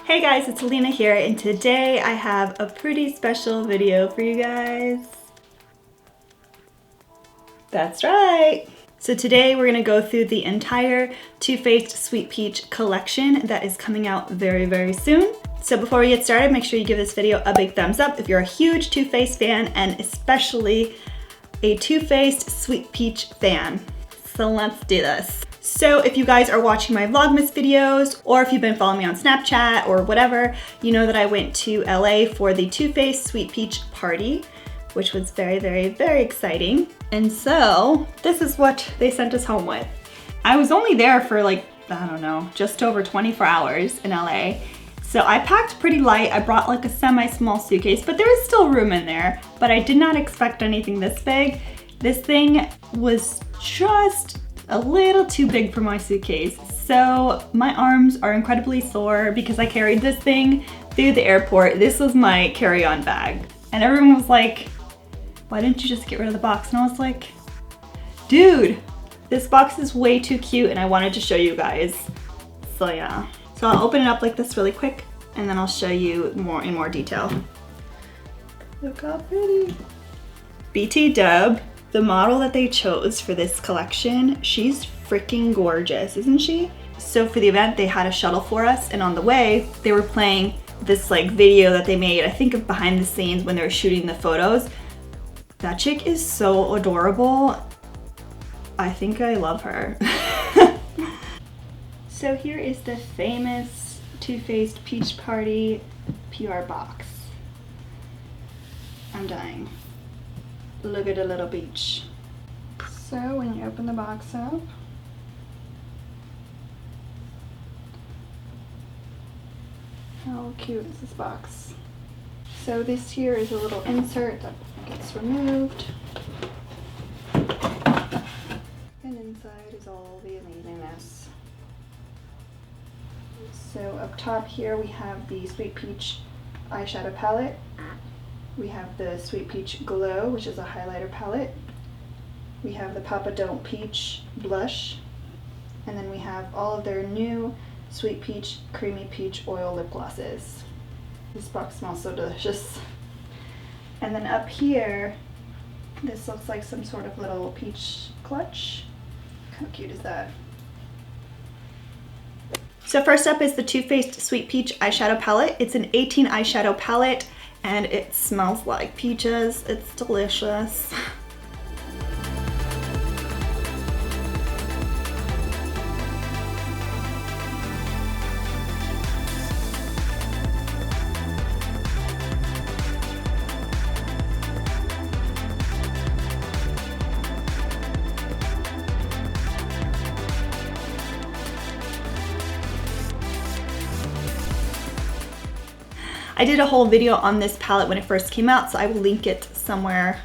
Hey guys, it's Alina here, and today I have a pretty special video for you guys. That's right! So today we're gonna go through the entire Too Faced Sweet Peach collection that is coming out very, very soon. So before we get started, make sure you give this video a big thumbs up if you're a huge Too Faced fan, and especially a Too Faced Sweet Peach fan. So let's do this. So if you guys are watching my Vlogmas videos, or if you've been following me on Snapchat or whatever, you know that I went to LA for the Too Faced Sweet Peach party, which was very, very, very exciting. And so this is what they sent us home with. I was only there for like, I don't know, just over 24 hours in LA. So I packed pretty light. I brought like a semi-small suitcase, but there was still room in there, but I did not expect anything this big. This thing was just a little too big for my suitcase. So my arms are incredibly sore because I carried this thing through the airport. This was my carry-on bag. And everyone was like, why didn't you just get rid of the box? And I was like, dude, this box is way too cute and I wanted to show you guys. So yeah. So I'll open it up like this really quick and then I'll show you in more detail. Look how pretty. BT Dub. The model that they chose for this collection, she's freaking gorgeous, isn't she? So for the event, they had a shuttle for us, and on the way, they were playing this like video that they made, I think of behind the scenes when they were shooting the photos. That chick is so adorable. I think I love her. So here is the famous Too Faced Peach Party PR box. I'm dying. Look at the little beach. So when you open the box up, how cute is this box? So this here is a little insert that gets removed. And inside is all the amazingness. So up top here we have the Sweet Peach eyeshadow palette. We have the Sweet Peach Glow, which is a highlighter palette. We have the Papa Don't Peach blush. And then we have all of their new Sweet Peach Creamy Peach Oil lip glosses. This box smells so delicious. And then up here, this looks like some sort of little peach clutch. How cute is that? So first up is the Too Faced Sweet Peach eyeshadow palette. It's an 18 eyeshadow palette. And it smells like peaches. It's delicious. I did a whole video on this palette when it first came out, so I will link it somewhere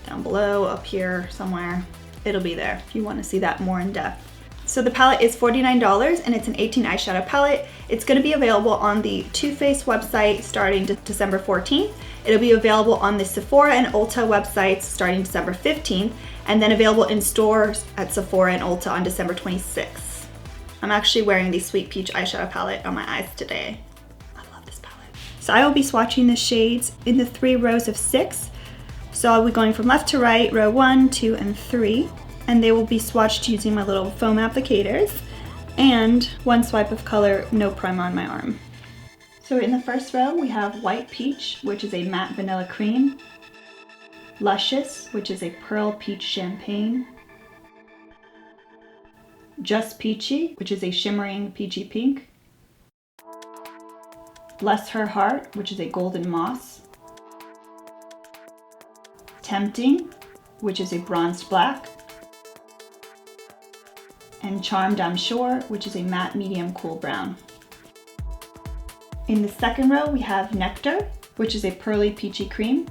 down below, up here, somewhere. It'll be there if you want to see that more in depth. So the palette is $49 and it's an 18 eyeshadow palette. It's going to be available on the Too Faced website starting December 14th. It'll be available on the Sephora and Ulta websites starting December 15th, and then available in stores at Sephora and Ulta on December 26th. I'm actually wearing the Sweet Peach eyeshadow palette on my eyes today. So I will be swatching the shades in the 3 rows of 6. So I'll be going from left to right, row 1, 2, and 3. And they will be swatched using my little foam applicators and 1 swipe of color, no primer on my arm. So in the first row, we have White Peach, which is a matte vanilla cream. Luscious, which is a pearl peach champagne. Just Peachy, which is a shimmering peachy pink. Bless Her Heart, which is a golden moss. Tempting, which is a bronzed black. And Charmed I'm Sure, which is a matte medium cool brown. In the second row, we have Nectar, which is a pearly peachy cream.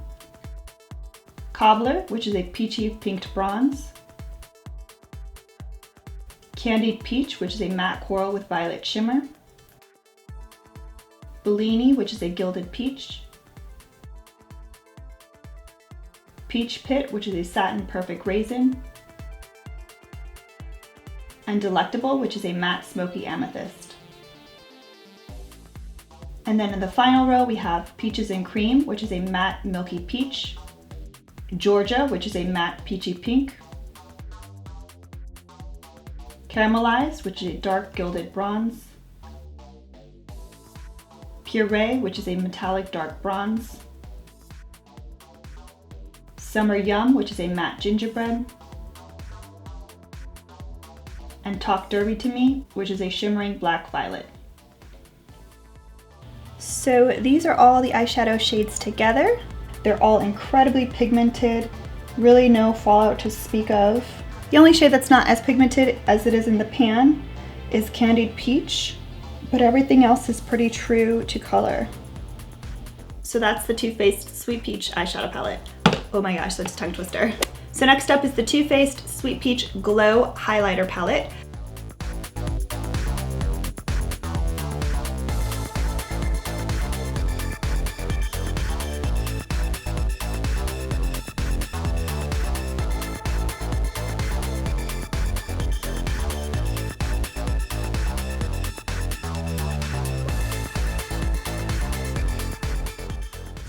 Cobbler, which is a peachy pinked bronze. Candied Peach, which is a matte coral with violet shimmer. Bellini, which is a gilded peach. Peach Pit, which is a satin perfect raisin. And Delectable, which is a matte smoky amethyst. And then in the final row, we have Peaches and Cream, which is a matte milky peach. Georgia, which is a matte peachy pink. Caramelized, which is a dark gilded bronze. Puree, which is a metallic dark bronze. Summer Yum, which is a matte gingerbread. And Talk Derby to Me, which is a shimmering black violet. So these are all the eyeshadow shades together. They're all incredibly pigmented, really no fallout to speak of. The only shade that's not as pigmented as it is in the pan is Candied Peach, but everything else is pretty true to color. So that's the Too Faced Sweet Peach eyeshadow palette. Oh my gosh, that's a tongue twister. So next up is the Too Faced Sweet Peach Glow Highlighter Palette.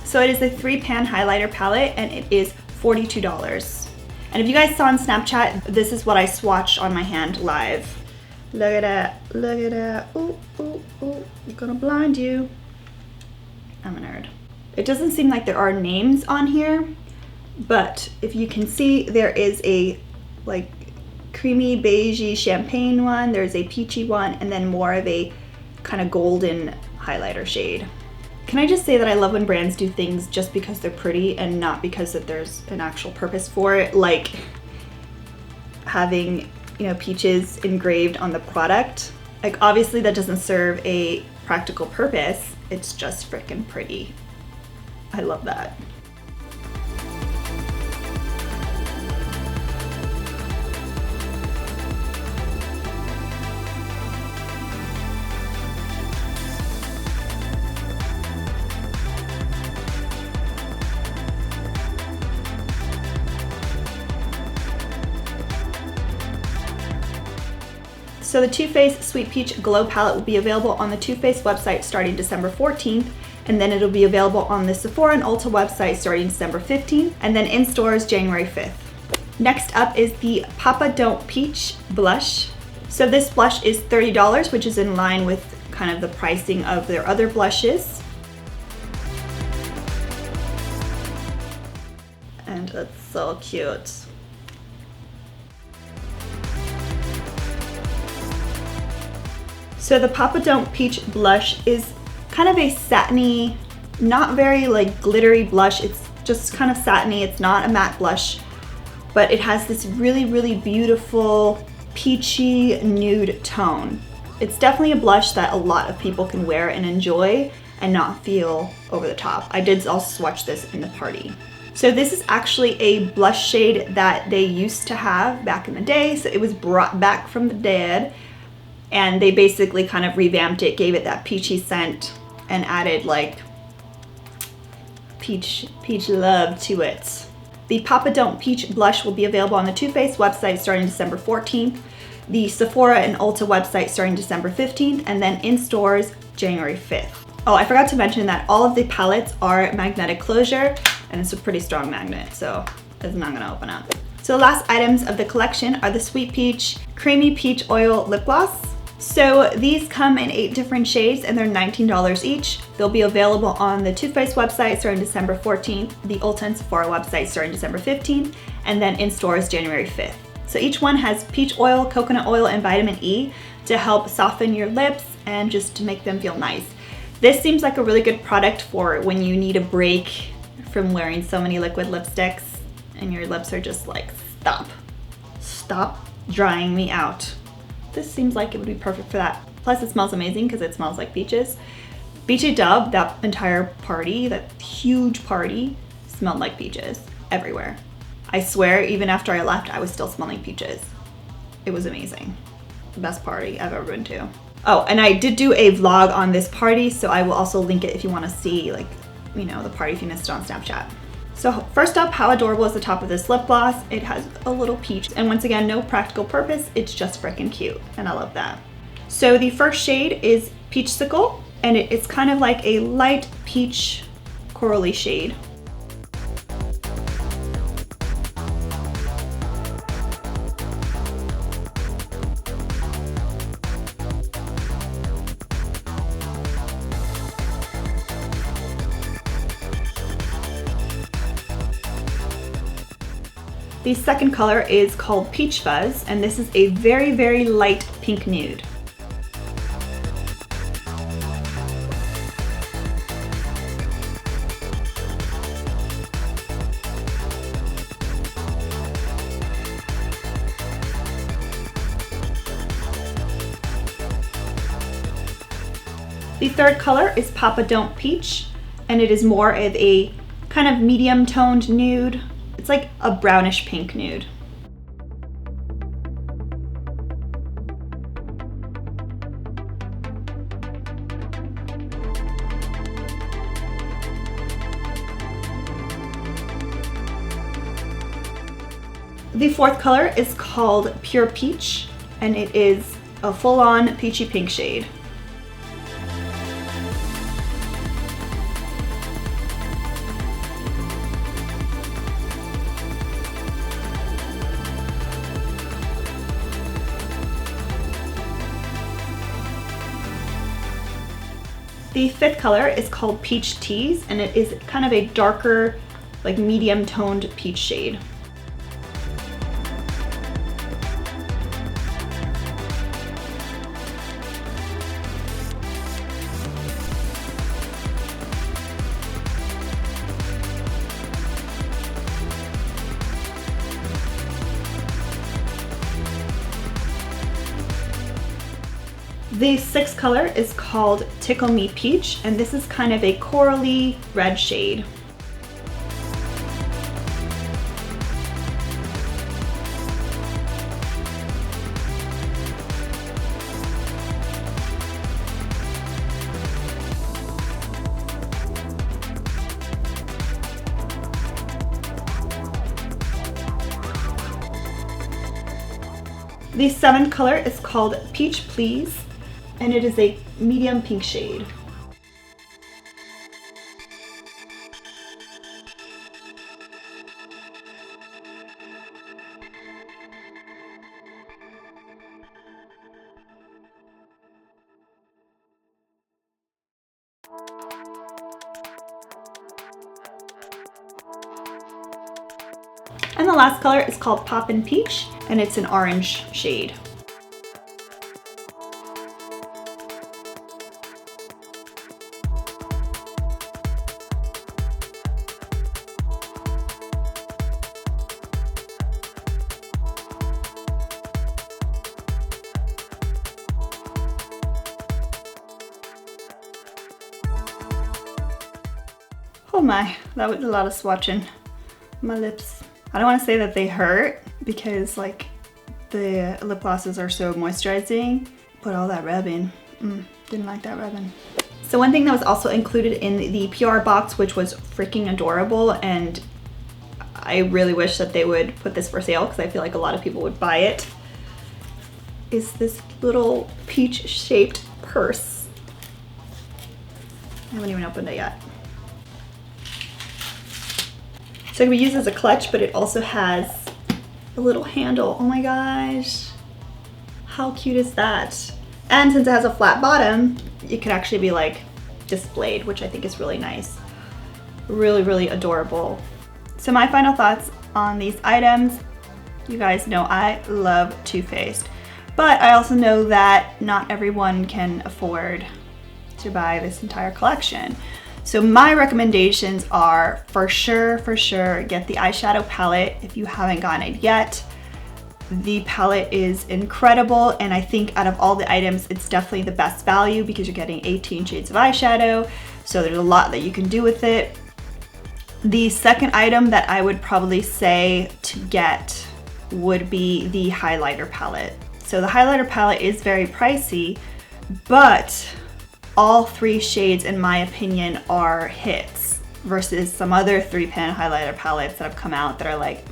So it is a 3-pan highlighter palette and it is $42. And if you guys saw on Snapchat, this is what I swatched on my hand live. Look at that, look at that. Ooh, ooh, ooh, I'm gonna blind you. I'm a nerd. It doesn't seem like there are names on here, but if you can see, there is a like creamy beigey champagne one, there's a peachy one, and then more of a kind of golden highlighter shade. Can I just say that I love when brands do things just because they're pretty and not because that there's an actual purpose for it, like having, you know, peaches engraved on the product. Like obviously that doesn't serve a practical purpose, it's just freaking pretty. I love that. So the Too Faced Sweet Peach Glow Palette will be available on the Too Faced website starting December 14th, and then it'll be available on the Sephora and Ulta website starting December 15th, and then in stores January 5th. Next up is the Papa Don't Peach Blush. So this blush is $30, which is in line with kind of the pricing of their other blushes. And it's so cute. So the Papa Don't Peach blush is kind of a satiny, not very like glittery blush. It's just kind of satiny. It's not a matte blush, but it has this really, really beautiful peachy nude tone. It's definitely a blush that a lot of people can wear and enjoy and not feel over the top. I did also swatch this in the party. So this is actually a blush shade that they used to have back in the day. So it was brought back from the dead. And they basically kind of revamped it, gave it that peachy scent, and added like peach love to it. The Papa Don't Peach blush will be available on the Too Faced website starting December 14th, the Sephora and Ulta website starting December 15th, and then in stores January 5th. Oh, I forgot to mention that all of the palettes are magnetic closure, and it's a pretty strong magnet, so it's not gonna open up. So the last items of the collection are the Sweet Peach Creamy Peach Oil Lip Gloss. So these come in 8 different shades and they're $19 each. They'll be available on the Too Faced website starting December 14th, the Ulta and Sephora website starting December 15th, and then in stores January 5th. So each one has peach oil, coconut oil, and vitamin E to help soften your lips and just to make them feel nice. This seems like a really good product for when you need a break from wearing so many liquid lipsticks and your lips are just like, stop drying me out. This seems like it would be perfect for that. Plus it smells amazing because it smells like peaches. Beachy Dub, that entire party, that huge party, smelled like peaches everywhere. I swear, even after I left, I was still smelling peaches. It was amazing. The best party I've ever been to. Oh, and I did do a vlog on this party, so I will also link it if you want to see, like, you know, the party if you missed it on Snapchat. So first up, how adorable is the top of this lip gloss? It has a little peach, and once again, no practical purpose, it's just freaking cute, and I love that. So the first shade is Peachsicle, and it's kind of like a light peach corally shade. The second color is called Peach Fuzz, and this is a very, very light pink nude. The third color is Papa Don't Peach, and it is more of a kind of medium toned nude. It's like a brownish pink nude. The fourth color is called Pure Peach, and it is a full-on peachy pink shade. The fifth color is called Peach Tease, and it is kind of a darker, like medium toned peach shade. The sixth color is called Tickle Me Peach, and this is kind of a corally red shade. The seventh color is called Peach Please, and it is a medium pink shade. And the last color is called Poppin' Peach, and it's an orange shade. Oh my, that was a lot of swatching. My lips. I don't want to say that they hurt because like the lip glosses are so moisturizing, but all that rubbing, didn't like that rubbing. So one thing that was also included in the PR box, which was freaking adorable, and I really wish that they would put this for sale because I feel like a lot of people would buy it, is this little peach shaped purse. I haven't even opened it yet. So it can be used as a clutch, but it also has a little handle. Oh my gosh, how cute is that? And since it has a flat bottom, it could actually be like displayed, which I think is really nice. Really, really adorable. So my final thoughts on these items. You guys know I love Too Faced, but I also know that not everyone can afford to buy this entire collection. So my recommendations are for sure, get the eyeshadow palette if you haven't gotten it yet. The palette is incredible, and I think out of all the items, it's definitely the best value because you're getting 18 shades of eyeshadow, so there's a lot that you can do with it. The second item that I would probably say to get would be the highlighter palette. So the highlighter palette is very pricey, but all three shades, in my opinion, are hits versus some other 3-pan highlighter palettes that have come out that are like,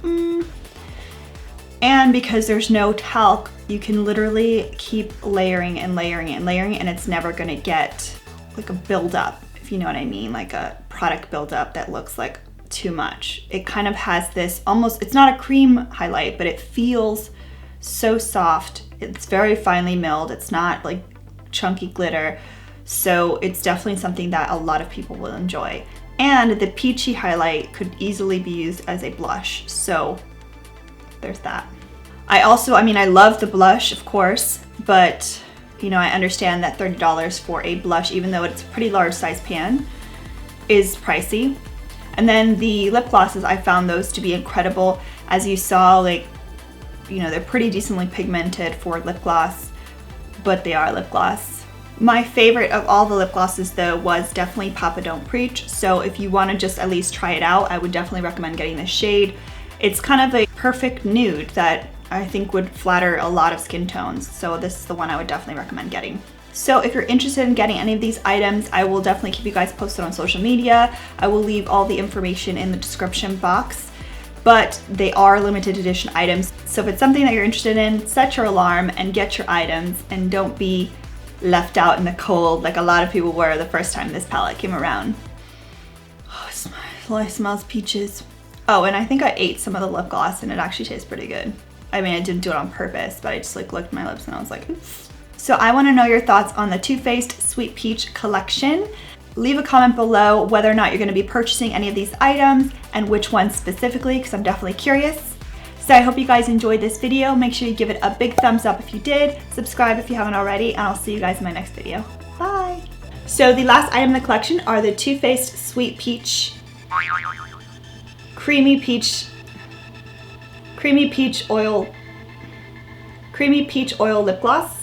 And because there's no talc, you can literally keep layering and layering and layering, and it's never gonna get like a buildup, if you know what I mean, like a product buildup that looks like too much. It kind of has this almost, it's not a cream highlight, but it feels so soft. It's very finely milled. It's not like chunky glitter. So it's definitely something that a lot of people will enjoy. And the peachy highlight could easily be used as a blush. So there's that. I love the blush, of course, but you know, I understand that $30 for a blush, even though it's a pretty large size pan, is pricey. And then the lip glosses, I found those to be incredible. As you saw, like, you know, they're pretty decently pigmented for lip gloss, but they are lip gloss. My favorite of all the lip glosses though was definitely Papa Don't Preach. So if you want to just at least try it out, I would definitely recommend getting this shade. It's kind of a perfect nude that I think would flatter a lot of skin tones. So this is the one I would definitely recommend getting. So if you're interested in getting any of these items, I will definitely keep you guys posted on social media. I will leave all the information in the description box, but they are limited edition items. So if it's something that you're interested in, set your alarm and get your items and don't be left out in the cold like a lot of people were the first time this palette came around. Oh, it smells peaches. Oh, and I think I ate some of the lip gloss and it actually tastes pretty good. I mean, I didn't do it on purpose, but I just like licked my lips and I was like, oof. So I want to know your thoughts on the Too Faced Sweet Peach collection. Leave a comment below whether or not you're going to be purchasing any of these items and which ones specifically, because I'm definitely curious. So I hope you guys enjoyed this video. Make sure you give it a big thumbs up if you did, subscribe if you haven't already, and I'll see you guys in my next video. Bye! So the last item in the collection are the Too Faced Sweet Peach Creamy Peach Oil Lip Gloss.